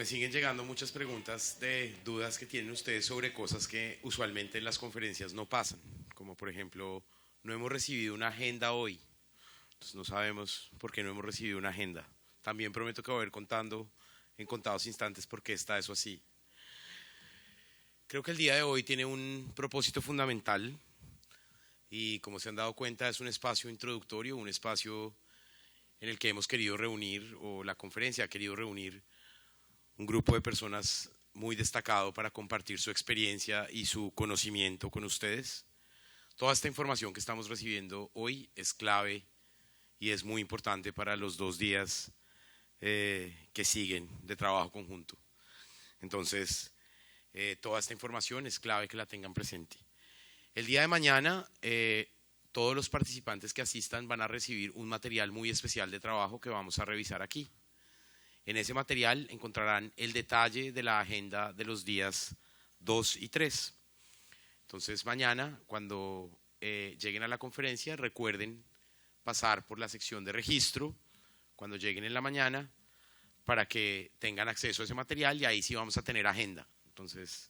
Me siguen llegando muchas preguntas de dudas que tienen ustedes sobre cosas que usualmente en las conferencias no pasan, como por ejemplo, no hemos recibido una agenda hoy, entonces no sabemos por qué no hemos recibido una agenda. También prometo que voy a ir contando en contados instantes por qué está eso así. Creo que el día de hoy tiene un propósito fundamental y, como se han dado cuenta, es un espacio introductorio, un espacio en el que hemos querido reunir, o la conferencia ha querido reunir, un grupo de personas muy destacado para compartir su experiencia y su conocimiento con ustedes. Toda esta información que estamos recibiendo hoy es clave y es muy importante para los 2 días que siguen de trabajo conjunto. Entonces, toda esta información es clave que la tengan presente. El día de mañana, todos los participantes que asistan van a recibir un material muy especial de trabajo que vamos a revisar aquí. En ese material encontrarán el detalle de la agenda de los días 2 y 3. Entonces mañana, cuando lleguen a la conferencia, recuerden pasar por la sección de registro cuando lleguen en la mañana para que tengan acceso a ese material y ahí sí vamos a tener agenda. Entonces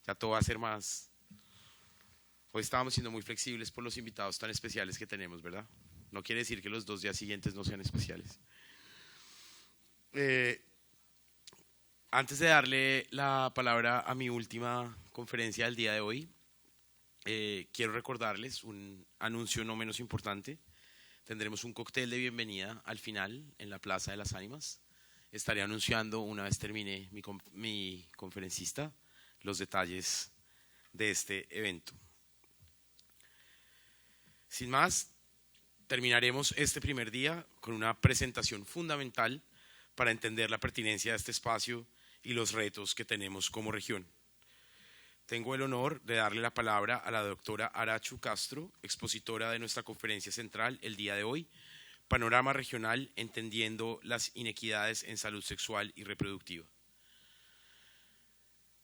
ya todo va a ser más... Hoy estábamos siendo muy flexibles por los invitados tan especiales que tenemos, ¿verdad? No quiere decir que los 2 días siguientes no sean especiales. Antes de darle la palabra a mi última conferencia del día de hoy, quiero recordarles un anuncio no menos importante. Tendremos un cóctel de bienvenida al final en la Plaza de las Ánimas. Estaré anunciando, una vez termine mi conferencista, los detalles de este evento. Sin más, terminaremos este primer día con una presentación fundamental para entender la pertinencia de este espacio y los retos que tenemos como región. Tengo el honor de darle la palabra a la doctora Arachu Castro, expositora de nuestra conferencia central el día de hoy, Panorama Regional entendiendo las inequidades en salud sexual y reproductiva.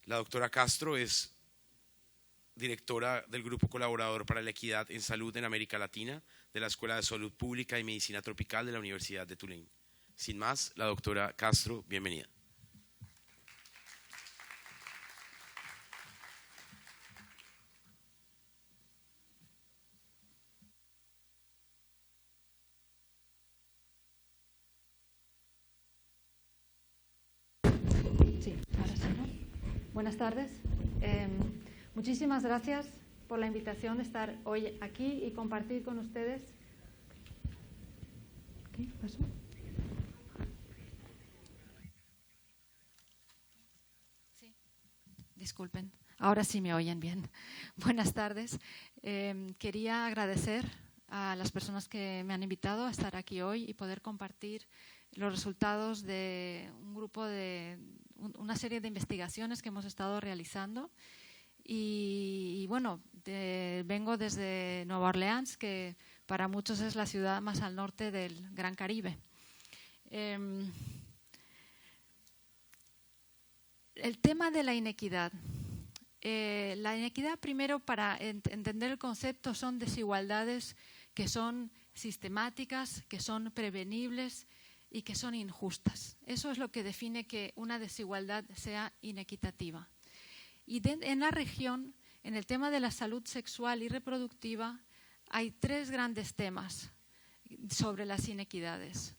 La doctora Castro es directora del Grupo Colaborador para la Equidad en Salud en América Latina de la Escuela de Salud Pública y Medicina Tropical de la Universidad de Tulane. Sin más, la doctora Castro, bienvenida. Sí, ahora sí, ¿no? Buenas tardes. Muchísimas gracias por la invitación de estar hoy aquí y compartir con ustedes. ¿Qué pasó? Sí, disculpen. Ahora sí me oyen bien. Buenas tardes. Quería agradecer a las personas que me han invitado a estar aquí hoy y poder compartir los resultados de un grupo de una serie de investigaciones que hemos estado realizando. Y bueno, vengo desde Nueva Orleans, que para muchos es la ciudad más al norte del Gran Caribe. El tema de la inequidad. La inequidad, primero, para entender el concepto, son desigualdades que son sistemáticas, que son prevenibles y que son injustas. Eso es lo que define que una desigualdad sea inequitativa. Y en la región, en el tema de la salud sexual y reproductiva, hay 3 grandes temas sobre las inequidades.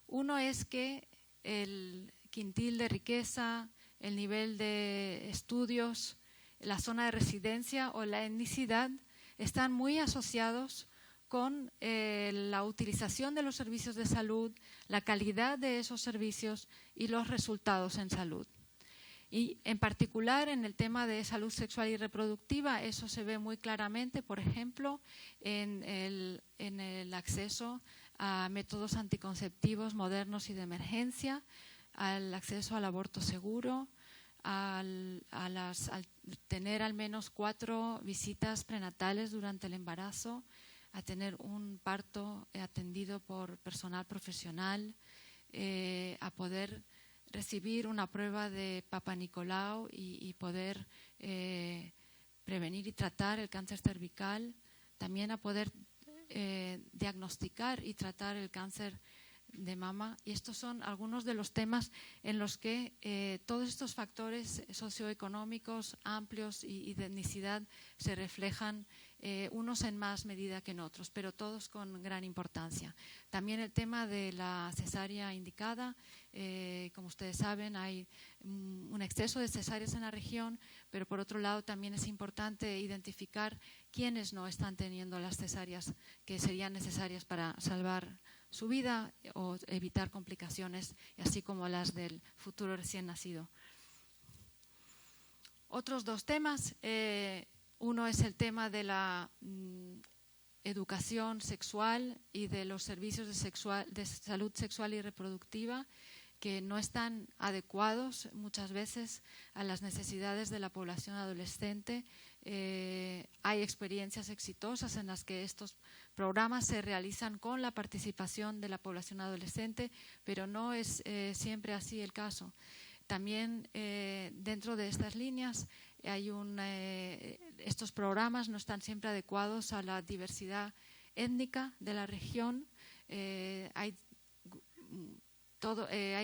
Uno es que el quintil de riqueza, el nivel de estudios, la zona de residencia o la etnicidad están muy asociados con la utilización de los servicios de salud, la calidad de esos servicios y los resultados en salud. Y en particular en el tema de salud sexual y reproductiva, eso se ve muy claramente, por ejemplo, en el acceso a métodos anticonceptivos modernos y de emergencia, al acceso al aborto seguro, al tener al menos 4 visitas prenatales durante el embarazo, a tener un parto atendido por personal profesional, a poder recibir una prueba de Papa Nicolau y poder prevenir y tratar el cáncer cervical, también a poder diagnosticar y tratar el cáncer de mama, y estos son algunos de los temas en los que todos estos factores socioeconómicos amplios y de etnicidad se reflejan, unos en más medida que en otros, pero todos con gran importancia. También el tema de la cesárea indicada, como ustedes saben, hay un exceso de cesáreas en la región, pero por otro lado también es importante identificar quiénes no están teniendo las cesáreas que serían necesarias para salvar su vida o evitar complicaciones, así como las del futuro recién nacido. Otros dos temas, uno es el tema de la educación sexual y de los servicios de salud sexual y reproductiva, que no están adecuados muchas veces a las necesidades de la población adolescente. Hay experiencias exitosas en las que estos programas se realizan con la participación de la población adolescente, pero no es siempre así el caso. También dentro de estas líneas hay estos programas no están siempre adecuados a la diversidad étnica de la región. Hay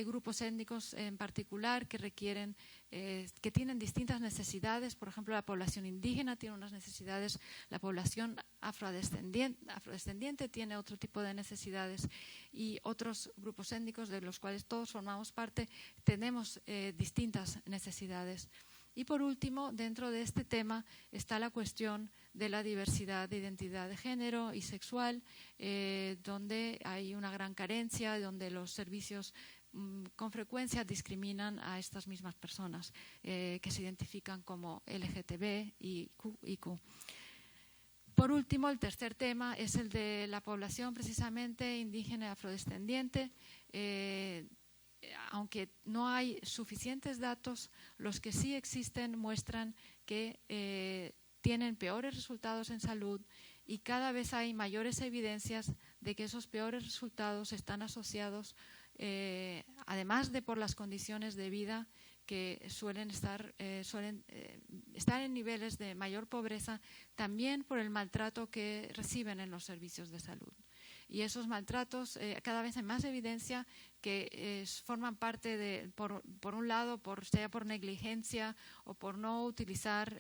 grupos étnicos en particular que requieren, que tienen distintas necesidades. Por ejemplo, la población indígena tiene unas necesidades, la población afrodescendiente tiene otro tipo de necesidades, y otros grupos étnicos de los cuales todos formamos parte tenemos distintas necesidades. Y por último, dentro de este tema está la cuestión de la diversidad de identidad de género y sexual, donde hay una gran carencia, donde los servicios con frecuencia discriminan a estas mismas personas que se identifican como LGTB y Q. Por último, el tercer tema es el de la población precisamente indígena y afrodescendiente. Aunque no hay suficientes datos, los que sí existen muestran que tienen peores resultados en salud, y cada vez hay mayores evidencias de que esos peores resultados están asociados, además de por las condiciones de vida que suelen estar en niveles de mayor pobreza, también por el maltrato que reciben en los servicios de salud. Y esos maltratos, cada vez hay más evidencia que forman parte por un lado, sea por negligencia o por no utilizar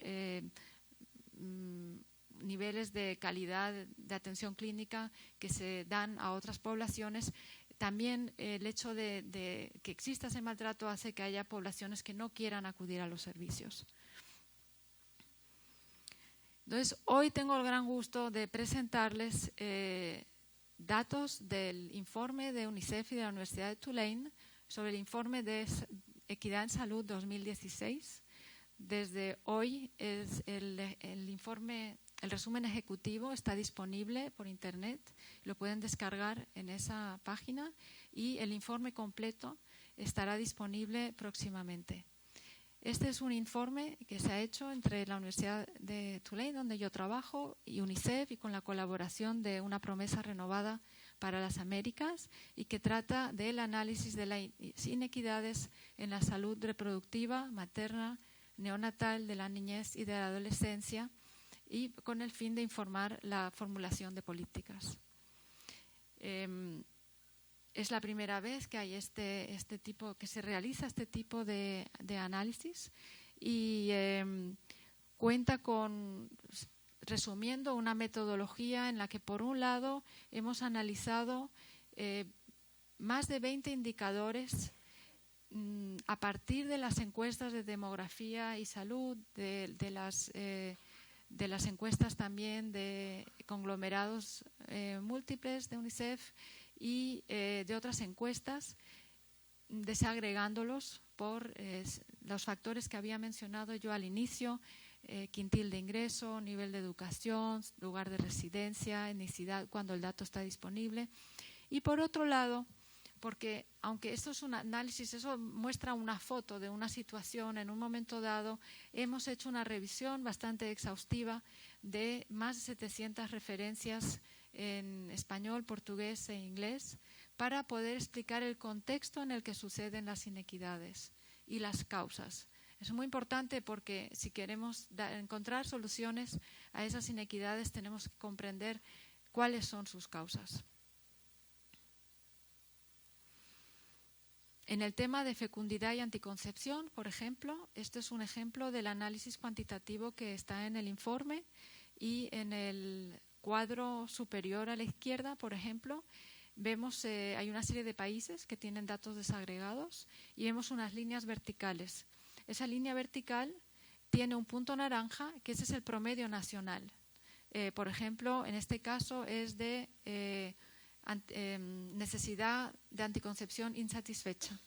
niveles de calidad de atención clínica que se dan a otras poblaciones. También el hecho de que exista ese maltrato hace que haya poblaciones que no quieran acudir a los servicios. Entonces, hoy tengo el gran gusto de presentarles datos del informe de UNICEF y de la Universidad de Tulane sobre el informe de Equidad en Salud 2016. Desde hoy el informe, el resumen ejecutivo está disponible por internet, lo pueden descargar en esa página, y el informe completo estará disponible próximamente. Este es un informe que se ha hecho entre la Universidad de Tulane, donde yo trabajo, y UNICEF, y con la colaboración de Una Promesa Renovada para las Américas, y que trata del análisis de las inequidades en la salud reproductiva, materna, neonatal, de la niñez y de la adolescencia, y con el fin de informar la formulación de políticas. Es la primera vez que hay que se realiza este tipo de análisis, y cuenta con, resumiendo, una metodología en la que, por un lado, hemos analizado más de 20 indicadores a partir de las encuestas de demografía y salud, de las encuestas también de conglomerados múltiples de UNICEF y de otras encuestas, desagregándolos por los factores que había mencionado yo al inicio: quintil de ingreso, nivel de educación, lugar de residencia, etnicidad, cuando el dato está disponible. Y por otro lado, porque aunque esto es un análisis, eso muestra una foto de una situación en un momento dado, hemos hecho una revisión bastante exhaustiva de más de 700 referencias en español, portugués e inglés, para poder explicar el contexto en el que suceden las inequidades y las causas. Es muy importante porque si queremos encontrar soluciones a esas inequidades, tenemos que comprender cuáles son sus causas. En el tema de fecundidad y anticoncepción, por ejemplo, este es un ejemplo del análisis cuantitativo que está en el informe, y en el cuadro superior a la izquierda, por ejemplo, vemos hay una serie de países que tienen datos desagregados y vemos unas líneas verticales. Esa línea vertical tiene un punto naranja, que ese es el promedio nacional. Por ejemplo, en este caso es de necesidad de anticoncepción insatisfecha.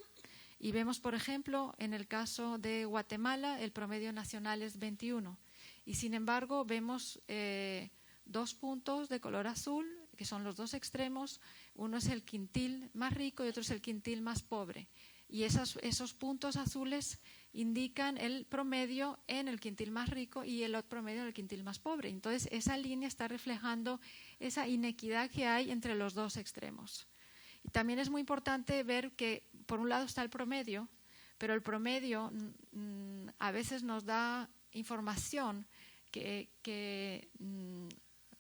Y vemos, por ejemplo, en el caso de Guatemala, el promedio nacional es 21. Y sin embargo, vemos 2 puntos de color azul, que son los 2 extremos. Uno es el quintil más rico y otro es el quintil más pobre. Y esos puntos azules indican el promedio en el quintil más rico y el otro promedio en el quintil más pobre. Entonces, esa línea está reflejando esa inequidad que hay entre los 2 extremos. Y también es muy importante ver que, por un lado, está el promedio, pero el promedio a veces nos da información que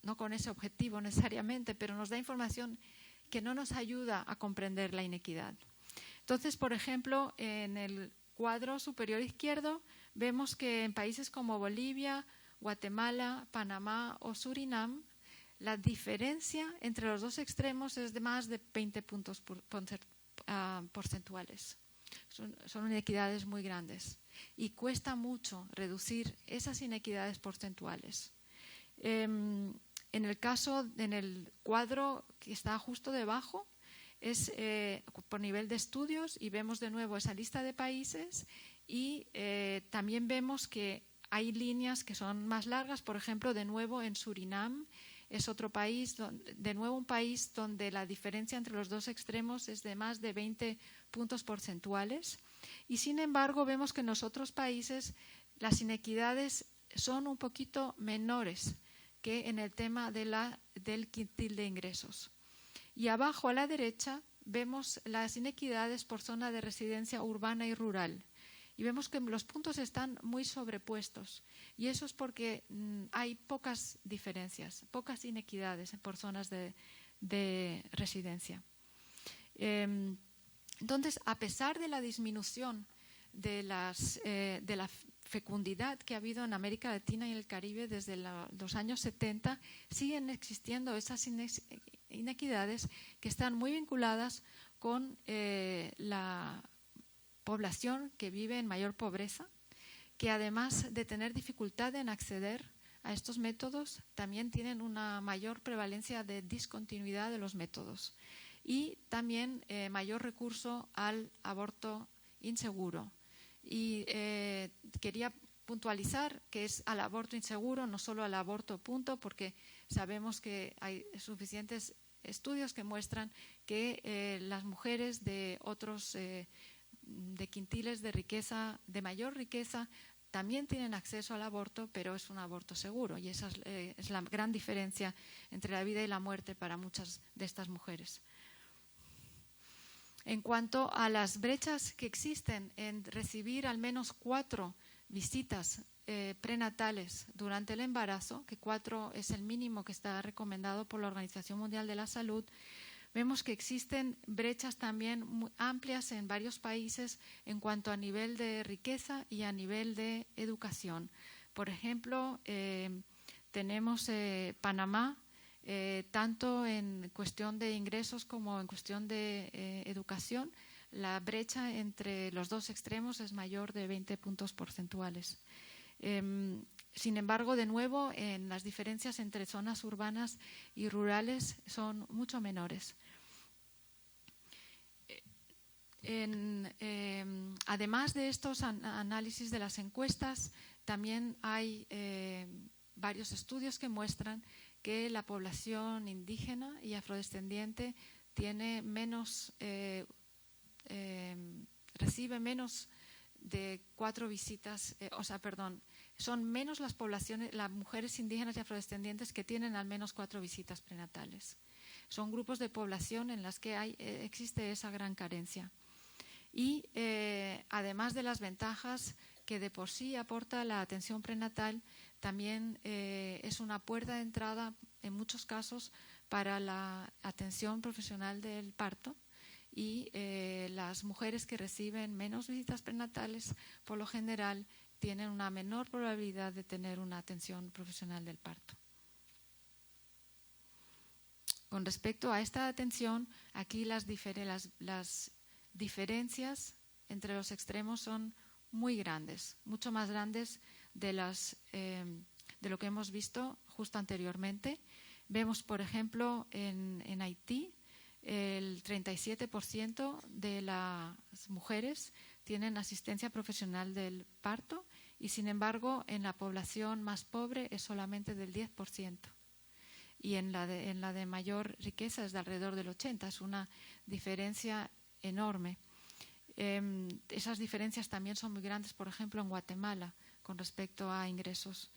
no con ese objetivo necesariamente, pero nos da información que no nos ayuda a comprender la inequidad. Entonces, por ejemplo, en el cuadro superior izquierdo vemos que en países como Bolivia, Guatemala, Panamá o Surinam, la diferencia entre los 2 extremos es de más de 20 puntos porcentuales. Son inequidades muy grandes y cuesta mucho reducir esas inequidades porcentuales. En el cuadro que está justo debajo, es por nivel de estudios, y vemos de nuevo esa lista de países, y también vemos que hay líneas que son más largas. Por ejemplo, de nuevo en Surinam es otro país, de nuevo un país donde la diferencia entre los 2 extremos es de más de 20 puntos porcentuales, y sin embargo vemos que en los otros países las inequidades son un poquito menores que en el tema del quintil de ingresos. Y abajo a la derecha vemos las inequidades por zona de residencia urbana y rural. Y vemos que los puntos están muy sobrepuestos. Y eso es porque hay pocas diferencias, pocas inequidades por zonas de residencia. Entonces, a pesar de la disminución de la fecundidad que ha habido en América Latina y el Caribe desde los años 70, siguen existiendo esas inequidades que están muy vinculadas con la población que vive en mayor pobreza, que además de tener dificultad en acceder a estos métodos, también tienen una mayor prevalencia de discontinuidad de los métodos, y también mayor recurso al aborto inseguro. Y quería puntualizar que es al aborto inseguro, no solo al aborto punto, porque sabemos que hay suficientes estudios que muestran que las mujeres de otros de quintiles de riqueza, de mayor riqueza, también tienen acceso al aborto, pero es un aborto seguro, y esa es la gran diferencia entre la vida y la muerte para muchas de estas mujeres. En cuanto a las brechas que existen en recibir al menos 4 visitas prenatales durante el embarazo, que 4 es el mínimo que está recomendado por la Organización Mundial de la Salud, vemos que existen brechas también muy amplias en varios países en cuanto a nivel de riqueza y a nivel de educación. Por ejemplo, tenemos Panamá, tanto en cuestión de ingresos como en cuestión de educación, la brecha entre los 2 extremos es mayor de 20 puntos porcentuales. Sin embargo, de nuevo, en las diferencias entre zonas urbanas y rurales son mucho menores. Además de estos análisis de las encuestas, también hay varios estudios que muestran que la población indígena y afrodescendiente tiene menos, recibe menos de 4 visitas, son menos las poblaciones, las mujeres indígenas y afrodescendientes que tienen al menos 4 visitas prenatales. Son grupos de población en las que existe esa gran carencia. Y además de las ventajas que de por sí aporta la atención prenatal, también es una puerta de entrada en muchos casos para la atención profesional del parto, y las mujeres que reciben menos visitas prenatales, por lo general, tienen una menor probabilidad de tener una atención profesional del parto. Con respecto a esta atención, aquí las diferencias entre los extremos son muy grandes, mucho más grandes de lo que hemos visto justo anteriormente. Vemos, por ejemplo, en Haití, el 37% de las mujeres tienen asistencia profesional del parto y, sin embargo, en la población más pobre es solamente del 10%. Y en la de mayor riqueza es de alrededor del 80%. Es una diferencia enorme. Esas diferencias también son muy grandes, por ejemplo, en Guatemala, con respecto a ingresos.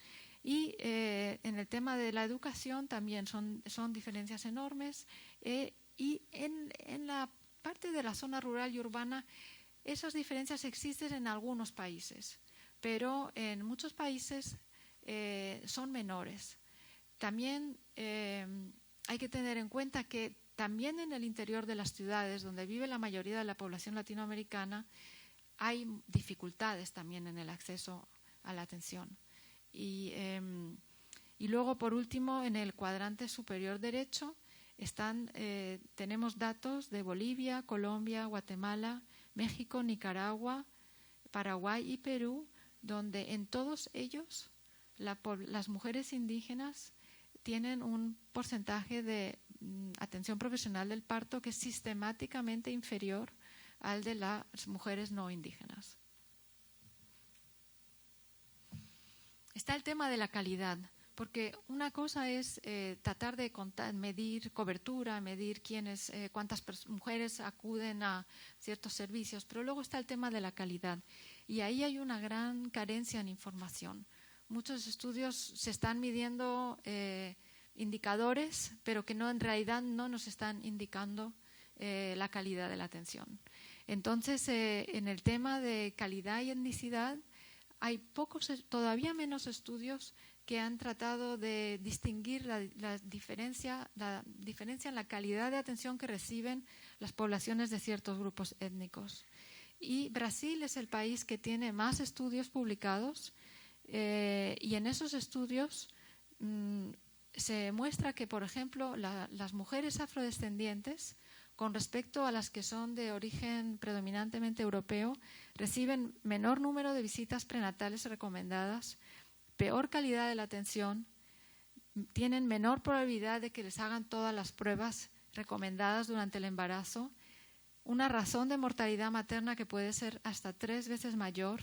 Y en el tema de la educación también son diferencias enormes. Y en la parte de la zona rural y urbana, esas diferencias existen en algunos países, pero en muchos países son menores. También hay que tener en cuenta que también en el interior de las ciudades, donde vive la mayoría de la población latinoamericana, hay dificultades también en el acceso a la atención. Y luego, por último, en el cuadrante superior derecho tenemos datos de Bolivia, Colombia, Guatemala, México, Nicaragua, Paraguay y Perú, donde en todos ellos las mujeres indígenas tienen un porcentaje de atención profesional del parto que es sistemáticamente inferior al de las mujeres no indígenas. Está el tema de la calidad, porque una cosa es tratar de medir cobertura, medir cuántas mujeres acuden a ciertos servicios, pero luego está el tema de la calidad y ahí hay una gran carencia en información. Muchos estudios se están midiendo indicadores, pero que en realidad no nos están indicando la calidad de la atención. Entonces, en el tema de calidad y etnicidad, hay todavía menos estudios que han tratado de distinguir la diferencia en la calidad de atención que reciben las poblaciones de ciertos grupos étnicos. Y Brasil es el país que tiene más estudios publicados y en esos estudios se muestra que, por ejemplo, las mujeres afrodescendientes, con respecto a las que son de origen predominantemente europeo, reciben menor número de visitas prenatales recomendadas, peor calidad de la atención, tienen menor probabilidad de que les hagan todas las pruebas recomendadas durante el embarazo, una razón de mortalidad materna que puede ser hasta 3 veces mayor,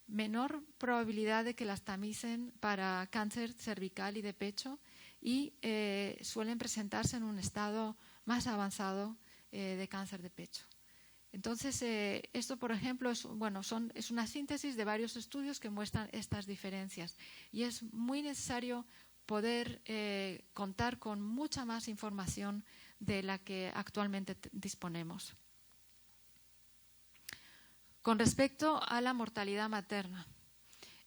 menor probabilidad de que las tamicen para cáncer cervical y de pecho y suelen presentarse en un estado más avanzado de cáncer de pecho. Entonces, esto, por ejemplo, es una síntesis de varios estudios que muestran estas diferencias y es muy necesario poder contar con mucha más información de la que actualmente disponemos. Con respecto a la mortalidad materna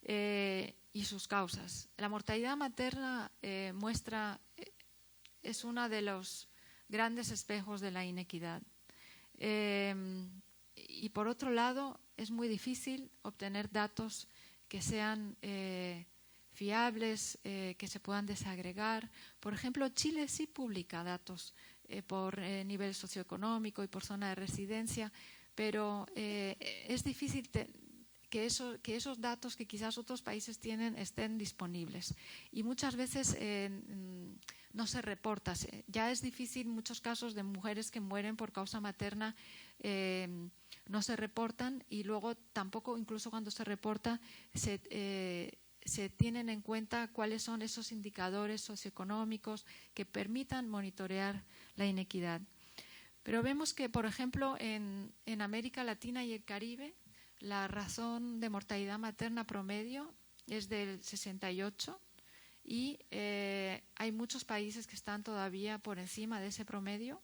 y sus causas, la mortalidad materna es uno de los grandes espejos de la inequidad. Y por otro lado, es muy difícil obtener datos que sean fiables, que se puedan desagregar. Por ejemplo, Chile sí publica datos por nivel socioeconómico y por zona de residencia, pero es difícil que esos datos que quizás otros países tienen estén disponibles. Y muchas veces no se reporta. Ya es difícil, muchos casos de mujeres que mueren por causa materna no se reportan y luego tampoco, incluso cuando se reporta, se tienen en cuenta cuáles son esos indicadores socioeconómicos que permitan monitorear la inequidad. Pero vemos que, por ejemplo, en América Latina y el Caribe, la razón de mortalidad materna promedio es del 68 y hay muchos países que están todavía por encima de ese promedio.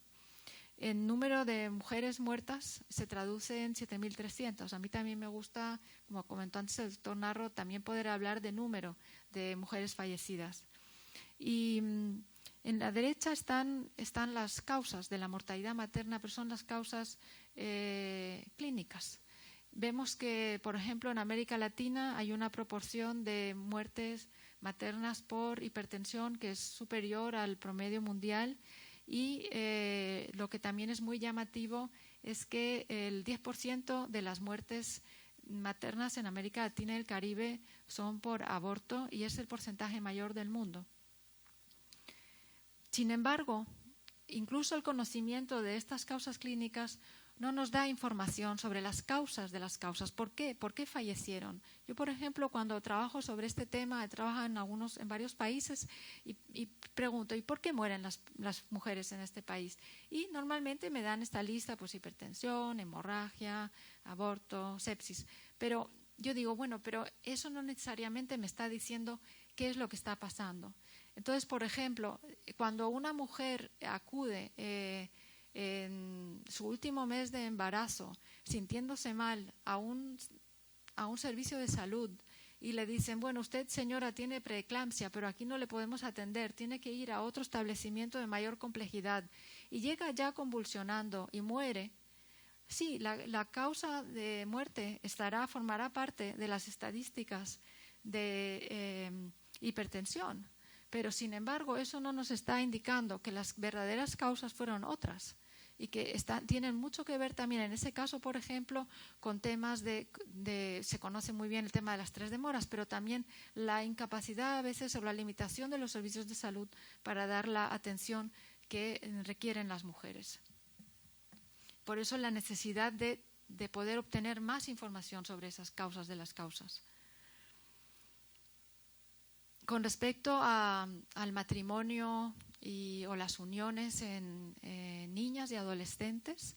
El número de mujeres muertas se traduce en 7.300. A mí también me gusta, como comentó antes el doctor Narro, también poder hablar de número de mujeres fallecidas. Y En la derecha están las causas de la mortalidad materna, pero son las causas clínicas. Vemos que, por ejemplo, en América Latina hay una proporción de muertes maternas por hipertensión que es superior al promedio mundial, y lo que también es muy llamativo es que el 10% de las muertes maternas en América Latina y el Caribe son por aborto, y es el porcentaje mayor del mundo. Sin embargo, incluso el conocimiento de estas causas clínicas no nos da información sobre las causas de las causas. ¿Por qué? ¿Por qué fallecieron? Yo, por ejemplo, cuando trabajo sobre este tema, he trabajado en varios países y pregunto, ¿y por qué mueren las mujeres en este país? Y normalmente me dan esta lista, pues hipertensión, hemorragia, aborto, sepsis. Pero yo digo, bueno, pero eso no necesariamente me está diciendo qué es lo que está pasando. Entonces, por ejemplo, cuando una mujer acude en su último mes de embarazo, sintiéndose mal, a un servicio de salud, y le dicen, bueno, usted, señora, tiene preeclampsia, pero aquí no le podemos atender, tiene que ir a otro establecimiento de mayor complejidad, y llega ya convulsionando y muere, sí, la causa de muerte formará parte de las estadísticas de hipertensión. Pero, sin embargo, eso no nos está indicando que las verdaderas causas fueron otras, y que tienen mucho que ver también, en ese caso, por ejemplo, con temas se conoce muy bien el tema de las 3 demoras, pero también la incapacidad a veces o la limitación de los servicios de salud para dar la atención que requieren las mujeres. Por eso la necesidad de poder obtener más información sobre esas causas de las causas. Con respecto al matrimonio o las uniones en niñas y adolescentes,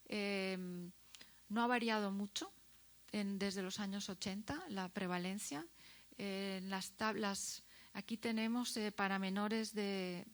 no ha variado mucho desde los años 80 la prevalencia. Las tablas, aquí tenemos para menores de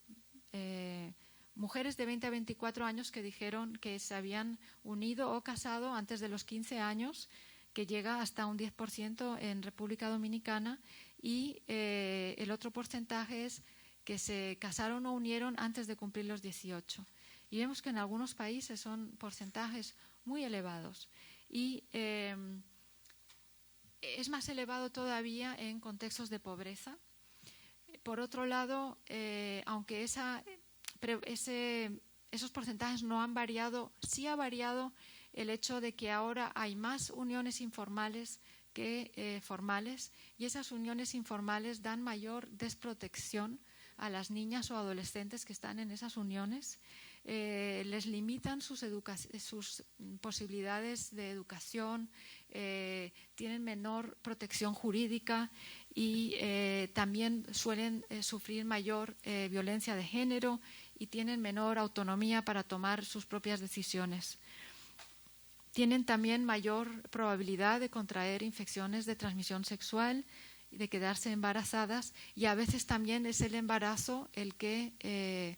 mujeres de 20 a 24 años que dijeron que se habían unido o casado antes de los 15 años, que llega hasta un 10% en República Dominicana, y el otro porcentaje es que se casaron o unieron antes de cumplir los 18. Y vemos que en algunos países son porcentajes muy elevados. Y es más elevado todavía en contextos de pobreza. Por otro lado, aunque esos porcentajes no han variado, sí ha variado el hecho de que ahora hay más uniones informales que formales, y esas uniones informales dan mayor desprotección a las niñas o adolescentes que están en esas uniones, les limitan sus posibilidades de educación, tienen menor protección jurídica, y también suelen sufrir mayor violencia de género, y tienen menor autonomía para tomar sus propias decisiones. Tienen también mayor probabilidad de contraer infecciones de transmisión sexual y de quedarse embarazadas, y a veces también es el embarazo el que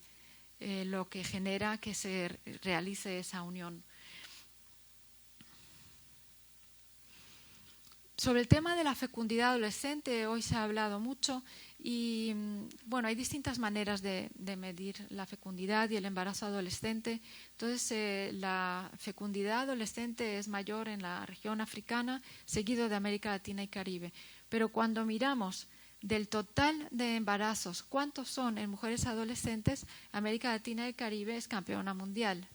lo que genera que se realice esa unión. Sobre el tema de la fecundidad adolescente, hoy se ha hablado mucho, y bueno, hay distintas maneras de medir la fecundidad y el embarazo adolescente. Entonces, la fecundidad adolescente es mayor en la región africana, seguido de América Latina y Caribe. Pero cuando miramos del total de embarazos, ¿cuántos son en mujeres adolescentes? América Latina y Caribe es campeona mundial,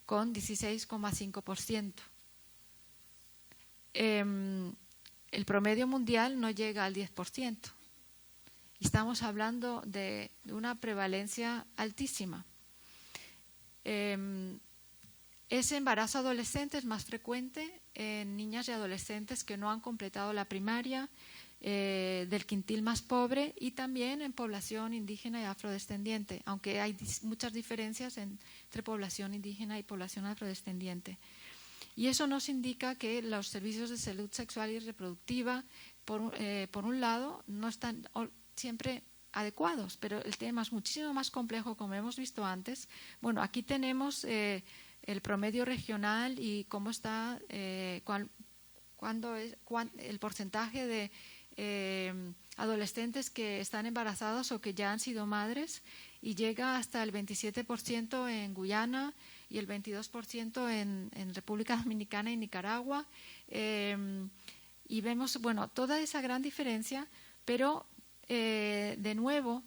con 16,5%. El promedio mundial no llega al 10%. Estamos hablando de una prevalencia altísima. Ese embarazo adolescente es más frecuente en niñas y adolescentes que no han completado la primaria, del quintil más pobre, y también en población indígena y afrodescendiente, aunque hay muchas diferencias entre población indígena y población afrodescendiente. Y eso nos indica que los servicios de salud sexual y reproductiva, por un lado, no están siempre adecuados, pero el tema es muchísimo más complejo, como hemos visto antes. Bueno, aquí tenemos el promedio regional y cómo está el porcentaje de adolescentes que están embarazadas o que ya han sido madres, y llega hasta el 27% en Guyana y el 22% en República Dominicana y Nicaragua. Y vemos, bueno, toda esa gran diferencia, pero de nuevo,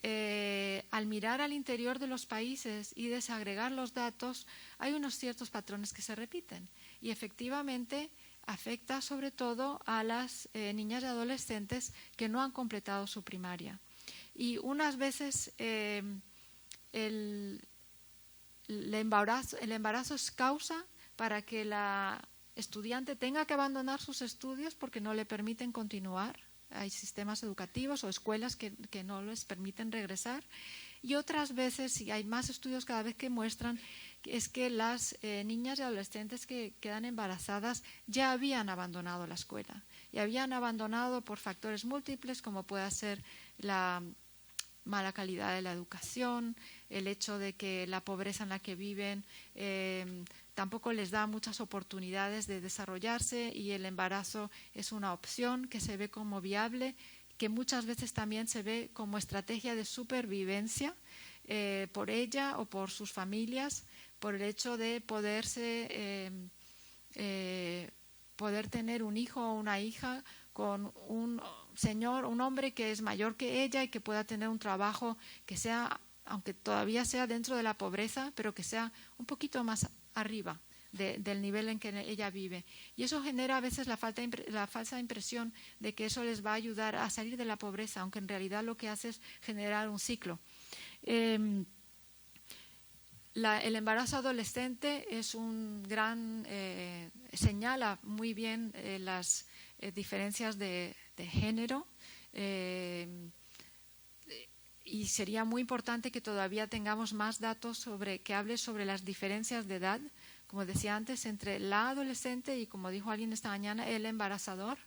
al mirar al interior de los países y desagregar los datos, hay unos ciertos patrones que se repiten y efectivamente afecta sobre todo a las niñas y adolescentes que no han completado su primaria. Y unas veces el embarazo es causa para que la estudiante tenga que abandonar sus estudios porque no le permiten continuar. Hay sistemas educativos o escuelas que no les permiten regresar. Y otras veces, y hay más estudios cada vez que muestran, es que las niñas y adolescentes que quedan embarazadas ya habían abandonado la escuela. Y habían abandonado por factores múltiples, como puede ser la mala calidad de la educación, el hecho de que la pobreza en la que viven tampoco les da muchas oportunidades de desarrollarse y el embarazo es una opción que se ve como viable, que muchas veces también se ve como estrategia de supervivencia por ella o por sus familias, por el hecho de poder tener un hijo o una hija con un hombre que es mayor que ella y que pueda tener un trabajo que sea, aunque todavía sea dentro de la pobreza, pero que sea un poquito más arriba del nivel en que ella vive. Y eso genera a veces la falsa impresión de que eso les va a ayudar a salir de la pobreza, aunque en realidad lo que hace es generar un ciclo. El embarazo adolescente es un gran señala muy bien las diferencias de género y sería muy importante que todavía tengamos más datos que hable sobre las diferencias de edad, como decía antes, entre la adolescente y, como dijo alguien esta mañana, el embarazador.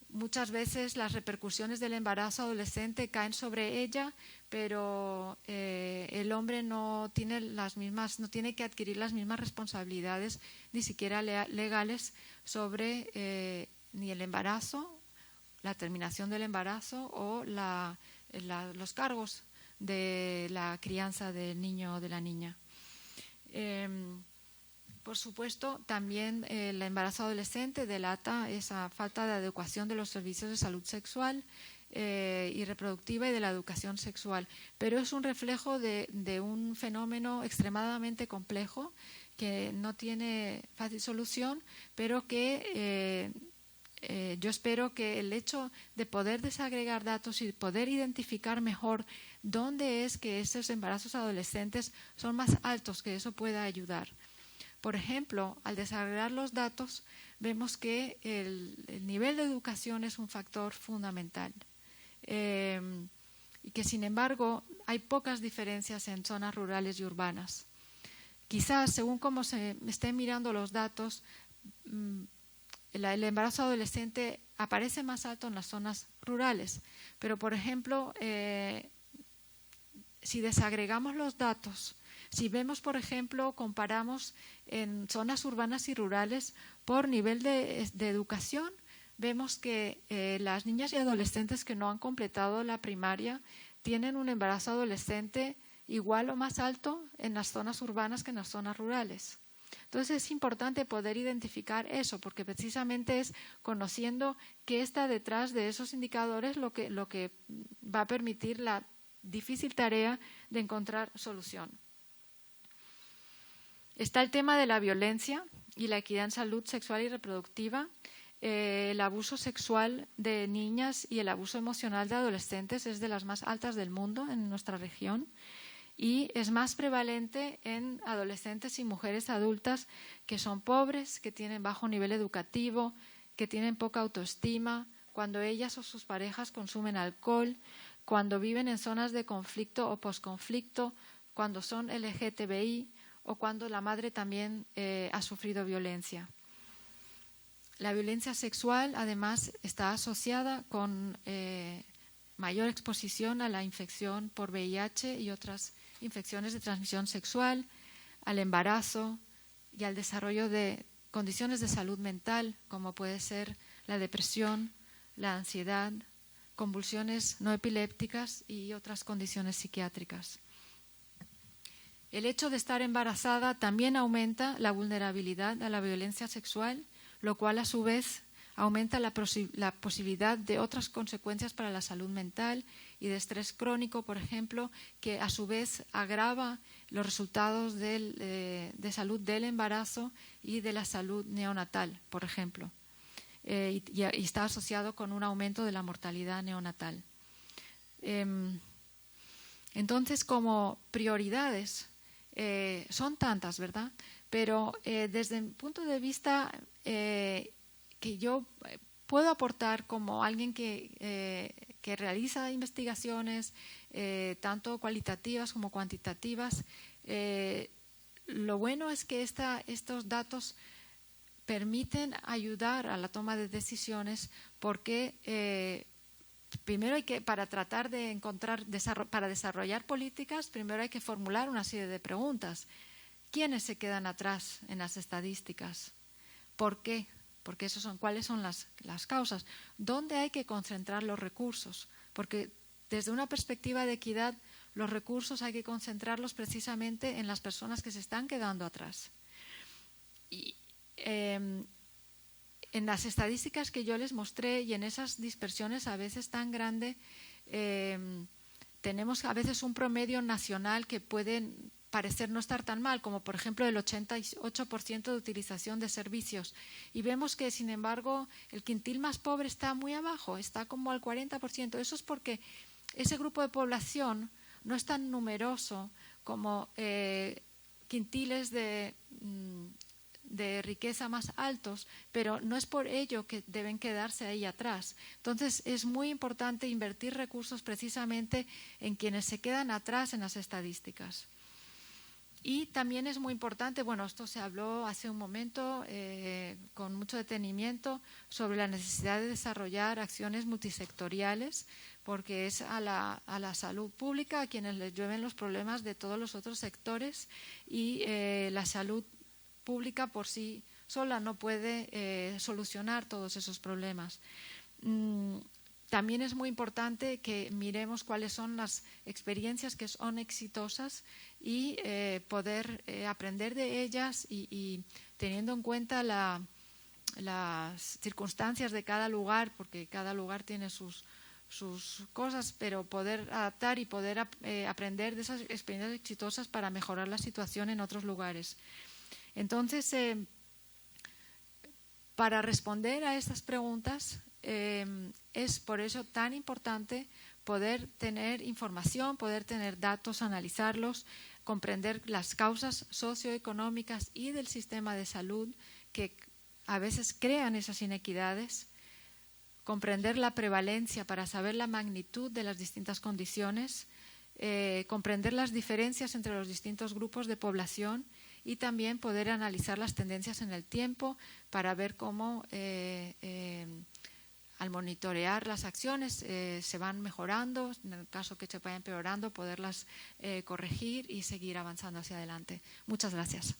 Muchas veces las repercusiones del embarazo adolescente caen sobre ella, pero el hombre no tiene que adquirir las mismas responsabilidades, ni siquiera legales, sobre ni el embarazo, la terminación del embarazo o los cargos de la crianza del niño o de la niña. Por supuesto, también el embarazo adolescente delata esa falta de adecuación de los servicios de salud sexual y reproductiva y de la educación sexual, pero es un reflejo de un fenómeno extremadamente complejo que no tiene fácil solución, pero que yo espero que el hecho de poder desagregar datos y poder identificar mejor dónde es que esos embarazos adolescentes son más altos, que eso pueda ayudar. Por ejemplo, al desagregar los datos, vemos que el nivel de educación es un factor fundamental y que, sin embargo, hay pocas diferencias en zonas rurales y urbanas. Quizás, según cómo se estén mirando los datos, el embarazo adolescente aparece más alto en las zonas rurales, pero, por ejemplo, si desagregamos los datos, si vemos, por ejemplo, comparamos en zonas urbanas y rurales por nivel de educación, vemos que las niñas y adolescentes que no han completado la primaria tienen un embarazo adolescente igual o más alto en las zonas urbanas que en las zonas rurales. Entonces es importante poder identificar eso, porque precisamente es conociendo qué está detrás de esos indicadores lo que va a permitir la difícil tarea de encontrar solución. Está el tema de la violencia y la equidad en salud sexual y reproductiva. El abuso sexual de niñas y el abuso emocional de adolescentes es de las más altas del mundo en nuestra región y es más prevalente en adolescentes y mujeres adultas que son pobres, que tienen bajo nivel educativo, que tienen poca autoestima, cuando ellas o sus parejas consumen alcohol, cuando viven en zonas de conflicto o posconflicto, cuando son LGTBI o cuando la madre también ha sufrido violencia. La violencia sexual, además, está asociada con mayor exposición a la infección por VIH y otras infecciones de transmisión sexual, al embarazo y al desarrollo de condiciones de salud mental, como puede ser la depresión, la ansiedad, convulsiones no epilépticas y otras condiciones psiquiátricas. El hecho de estar embarazada también aumenta la vulnerabilidad a la violencia sexual, lo cual a su vez aumenta la posibilidad de otras consecuencias para la salud mental y de estrés crónico, por ejemplo, que a su vez agrava los resultados de salud del embarazo y de la salud neonatal, por ejemplo, y está asociado con un aumento de la mortalidad neonatal. Entonces, como prioridades, son tantas, ¿verdad? Pero desde mi punto de vista, que yo puedo aportar como alguien que realiza investigaciones, tanto cualitativas como cuantitativas, lo bueno es que estos datos permiten ayudar a la toma de decisiones porque primero para tratar de para desarrollar políticas, primero hay que formular una serie de preguntas. ¿Quiénes se quedan atrás en las estadísticas? ¿Por qué? Porque ¿cuáles son las causas? ¿Dónde hay que concentrar los recursos? Porque desde una perspectiva de equidad, los recursos hay que concentrarlos precisamente en las personas que se están quedando atrás. Y en las estadísticas que yo les mostré y en esas dispersiones a veces tan grandes, tenemos a veces un promedio nacional que puede parecer no estar tan mal, como por ejemplo el 88% de utilización de servicios. Y vemos que, sin embargo, el quintil más pobre está muy abajo, está como al 40%. Eso es porque ese grupo de población no es tan numeroso como quintiles de riqueza más altos, pero no es por ello que deben quedarse ahí atrás. Entonces es muy importante invertir recursos precisamente en quienes se quedan atrás en las estadísticas. Y también es muy importante, bueno, esto se habló hace un momento con mucho detenimiento sobre la necesidad de desarrollar acciones multisectoriales, porque es a la salud pública a quienes les llueven los problemas de todos los otros sectores y la salud pública por sí sola no puede solucionar todos esos problemas. También es muy importante que miremos cuáles son las experiencias que son exitosas y poder aprender de ellas y teniendo en cuenta las circunstancias de cada lugar, porque cada lugar tiene sus cosas, pero poder adaptar y poder aprender de esas experiencias exitosas para mejorar la situación en otros lugares. Entonces, para responder a estas preguntas, es por eso tan importante poder tener información, poder tener datos, analizarlos, comprender las causas socioeconómicas y del sistema de salud que a veces crean esas inequidades, comprender la prevalencia para saber la magnitud de las distintas condiciones, comprender las diferencias entre los distintos grupos de población y también poder analizar las tendencias en el tiempo para ver cómo al monitorear las acciones se van mejorando, en el caso que se vayan empeorando, poderlas corregir y seguir avanzando hacia adelante. Muchas gracias.